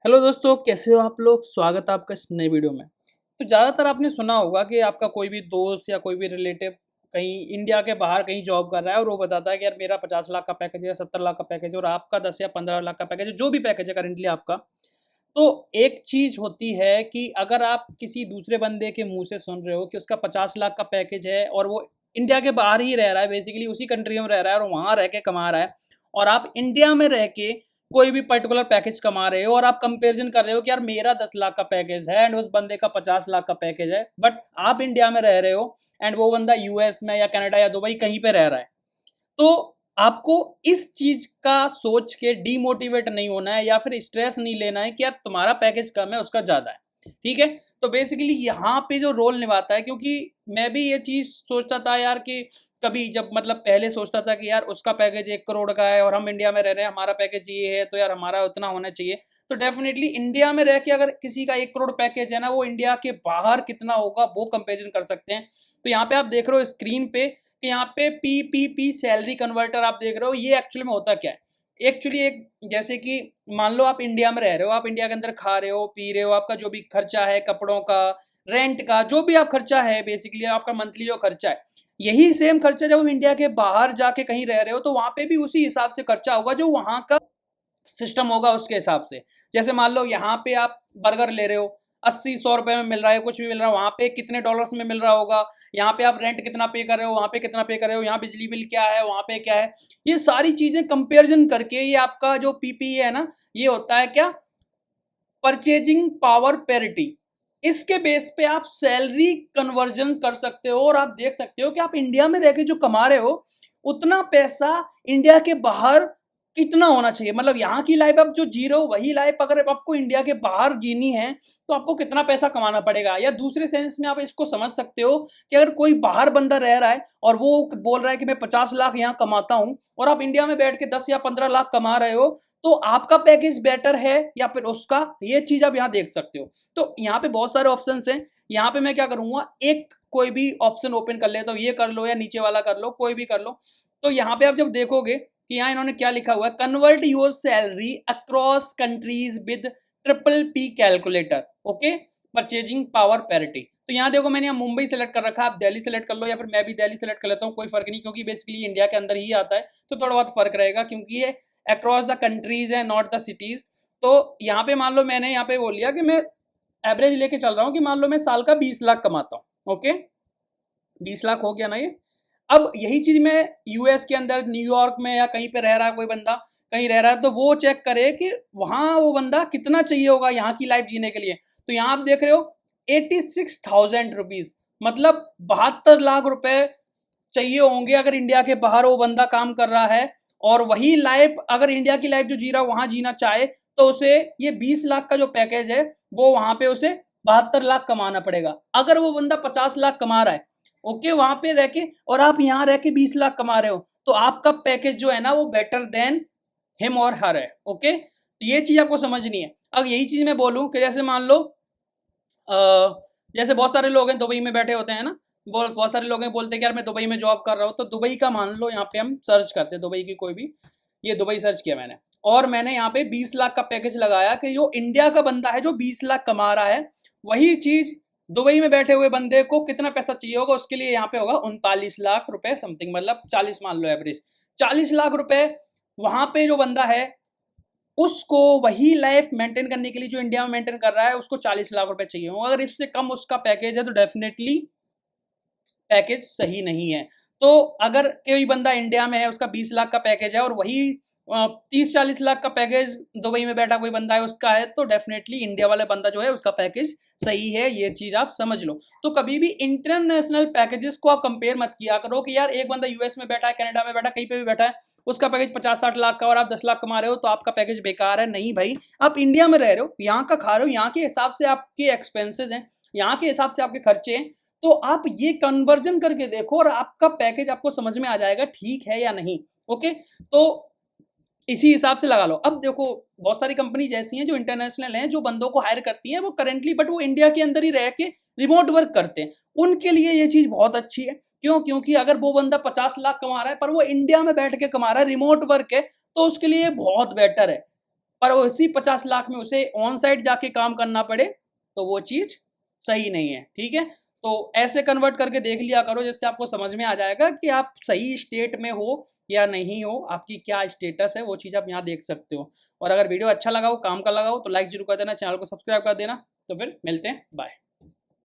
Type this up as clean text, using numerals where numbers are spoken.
Hello दोस्तों, कैसे हो आप लोग। स्वागत है आपका इस नए वीडियो में। तो ज़्यादातर आपने सुना होगा कि आपका कोई भी दोस्त या कोई भी रिलेटिव कहीं इंडिया के बाहर कहीं जॉब कर रहा है और वो बताता है कि यार मेरा 50 लाख का पैकेज है, 70 लाख का पैकेज है और आपका 10 या 15 लाख का पैकेज है, जो भी पैकेज है करेंटली आपका। तो एक चीज़ होती है कि अगर आप किसी दूसरे बंदे के मुँह से सुन रहे हो कि उसका 50 लाख का पैकेज है और वो इंडिया के बाहर ही रह रहा है, बेसिकली उसी कंट्री में रह रहा है और वहाँ रह के कमा रहा है, और आप इंडिया में रह के कोई भी पर्टिकुलर पैकेज कमा रहे हो और आप कंपैरिज़न कर रहे हो कि यार मेरा 10 लाख का पैकेज है एंड उस बंदे का 50 लाख का पैकेज है, बट आप इंडिया में रह रहे हो एंड वो बंदा यूएस में या कनाडा या दुबई कहीं पे रह रहा है। तो आपको इस चीज़ का सोच के डीमोटिवेट नहीं होना है या फिर स्ट्रेस नहीं लेना है कि यार तुम्हारा पैकेज कम है, उसका ज़्यादा है। ठीक है? तो बेसिकली यहाँ पे जो रोल निभाता है, क्योंकि मैं भी ये चीज़ सोचता था यार कि कभी जब मतलब पहले सोचता था कि यार उसका पैकेज 1 करोड़ का है और हम इंडिया में रह रहे हैं, हमारा पैकेज ये है, तो यार हमारा उतना होना चाहिए। तो डेफ़िनिटली इंडिया में रह के अगर किसी का 1 करोड़ पैकेज है ना, वो इंडिया के बाहर कितना होगा वो कंपैरिज़न कर सकते हैं। तो यहाँ पे आप देख रहे हो स्क्रीन पे कि यहाँ पे पीपीपी सैलरी कन्वर्टर आप देख रहे हो, ये एक्चुअली में होता क्या है? एक्चुअली एक जैसे कि मान लो आप इंडिया में रह रहे हो, आप इंडिया के अंदर खा रहे हो, पी रहे हो, आपका जो भी खर्चा है कपड़ों का, रेंट का, जो भी आप खर्चा है बेसिकली आपका मंथली जो खर्चा है, यही सेम खर्चा जब हम इंडिया के बाहर जाके कहीं रह रहे हो, तो वहाँ पे भी उसी हिसाब से खर्चा होगा जो वहाँ का सिस्टम होगा उसके हिसाब से। जैसे मान लो यहाँ पे आप बर्गर ले रहे हो, 80-100 रुपए में मिल रहा है, कुछ भी मिल रहा है, वहाँ पे कितने डॉलर्स में मिल रहा होगा, यहाँ पे आप रेंट कितना पे कर रहे हो, वहाँ पे कितना पे कर रहे हो, यहाँ बिजली बिल क्या है, वहाँ पे क्या है। ये सारी चीज़ें कंपैरिज़न करके ये आपका जो पीपी है ना, ये होता है क्या, परचेजिंग पावर पैरिटी। इसके बेस पे आप सैलरी कन्वर्जन कर सकते हो और आप देख सकते हो कि आप इंडिया में रह के जो कमा रहे हो, उतना पैसा इंडिया के बाहर कितना होना चाहिए। मतलब यहाँ की लाइफ आप जो जी रहे हो, वही लाइफ अगर आपको इंडिया के बाहर जीनी है, तो आपको कितना पैसा कमाना पड़ेगा। या दूसरे सेंस में आप इसको समझ सकते हो कि अगर कोई बाहर बंदा रह रहा है और वो बोल रहा है कि मैं 50 लाख यहाँ कमाता हूँ और आप इंडिया में बैठ के 10 या 15 लाख कमा रहे हो, तो आपका पैकेज बेटर है या फिर उसका, ये चीज़ आप यहाँ देख सकते हो। तो यहाँ पे बहुत सारे ऑप्शंस हैं। यहाँ पे मैं क्या करूँगा, एक कोई भी ऑप्शन ओपन कर लेता हूँ, ये कर लो या नीचे वाला कर लो, कोई भी कर लो। तो यहाँ पे आप जब देखोगे कि यहाँ इन्होंने क्या लिखा हुआ है, convert your salary across countries with triple P calculator, okay, purchasing power parity. तो यहाँ देखो मैंने यहाँ मुंबई सेलेक्ट कर रखा है, आप दिल्ली सेलेक्ट कर लो या फिर मैं भी दिल्ली सेलेक्ट कर लेता हूँ, कोई फर्क नहीं, क्योंकि बेसिकली इंडिया के अंदर ही आता है, तो थोड़ा बहुत फर्क रहेगा क्योंकि ये अक्रॉस द कंट्रीज है, नॉट द सिटीज। तो यहाँ पे मान लो मैंने यहाँ पे बोल लिया कि मैं एवरेज लेके चल रहा हूँ कि मान लो मैं साल का 20 लाख कमाता हूँ, ओके, 20 लाख हो गया ना ये। अब यही चीज मैं यूएस के अंदर न्यूयॉर्क में या कहीं पे रह रहा है कोई बंदा, कहीं रह रहा है, तो वो चेक करे कि वहां वो बंदा कितना चाहिए होगा यहाँ की लाइफ जीने के लिए। तो यहाँ आप देख रहे हो 86,000 रुपीज, मतलब 72 लाख रुपए चाहिए होंगे अगर इंडिया के बाहर वो बंदा काम कर रहा है और वही लाइफ अगर इंडिया की लाइफ जो जी रहा है वहां जीना चाहे, तो उसे ये 20 लाख का जो पैकेज है वो वहां पे उसे 72 लाख कमाना पड़ेगा। अगर वो बंदा 50 लाख कमा रहा है, ओके, वहां पे रह के, और आप यहाँ रह के 20 लाख कमा रहे हो, तो आपका पैकेज जो है ना वो बेटर देन हिम और हर है, ओके। तो ये चीज आपको समझनी है। अब यही चीज मैं बोलूं कि जैसे मान लो जैसे बहुत सारे लोग हैं दुबई में बैठे होते हैं ना, बहुत सारे लोग हैं बोलते हैं कि यार मैं दुबई में जॉब कर रहा हूँ, तो दुबई का मान लो यहाँ पे हम सर्च करते हैं दुबई की कोई भी, ये दुबई सर्च किया मैंने और मैंने यहाँ पे 20 लाख का पैकेज लगाया कि जो इंडिया का बंदा है जो 20 लाख कमा रहा है, वही चीज दुबई में बैठे हुए बंदे को कितना पैसा चाहिए होगा, उसके लिए यहाँ पे होगा 39 लाख रुपए समथिंग, मतलब 40 मान लो एवरेज, 40 लाख रुपए वहां पे जो बंदा है उसको वही लाइफ मेंटेन करने के लिए जो इंडिया में मेंटेन कर रहा है उसको 40 लाख रुपए चाहिए हो। अगर इससे कम उसका पैकेज है तो डेफिनेटली पैकेज सही नहीं है। तो अगर कोई बंदा इंडिया में है उसका 20 लाख का पैकेज है और वही 30-40 लाख का पैकेज दुबई में बैठा कोई बंदा है उसका है, तो डेफिनेटली इंडिया वाले बंदा जो है उसका पैकेज सही है, ये चीज आप समझ लो। तो कभी भी इंटरनेशनल पैकेजेस को आप कंपेयर मत किया करो कि यार एक बंदा यूएस में बैठा है, कनाडा में बैठा है, कहीं पे भी बैठा है, उसका पैकेज 50-60 लाख का और आप 10 लाख कमा रहे हो तो आपका पैकेज बेकार है। नहीं भाई, आप इंडिया में रह रहे हो, यहाँ का खा रहे हो, यहाँ के हिसाब से आपके एक्सपेंसेस हैं, यहाँ के हिसाब से आपके खर्चे हैं, तो आप ये कन्वर्जन करके देखो और आपका पैकेज आपको समझ में आ जाएगा ठीक है या नहीं, ओके। तो इसी हिसाब से लगा लो। अब देखो बहुत सारी कंपनीज ऐसी हैं जो इंटरनेशनल हैं, जो बंदों को हायर करती हैं वो करेंटली, बट वो इंडिया के अंदर ही रह के रिमोट वर्क करते हैं, उनके लिए ये चीज बहुत अच्छी है। क्यों? क्योंकि अगर वो बंदा 50 लाख कमा रहा है पर वो इंडिया में बैठ के कमा रहा है, रिमोट वर्क है, तो उसके लिए बहुत बेटर है। पर उसी 50 लाख में उसे ऑन साइट जाके काम करना पड़े, तो वो चीज़ सही नहीं है, ठीक है? तो ऐसे कन्वर्ट करके देख लिया करो, जिससे आपको समझ में आ जाएगा कि आप सही स्टेट में हो या नहीं हो, आपकी क्या स्टेटस है, वो चीज़ आप यहाँ देख सकते हो। और अगर वीडियो अच्छा लगा हो, काम का लगा हो, तो लाइक ज़रूर कर देना, चैनल को सब्सक्राइब कर देना। तो फिर मिलते हैं, बाय।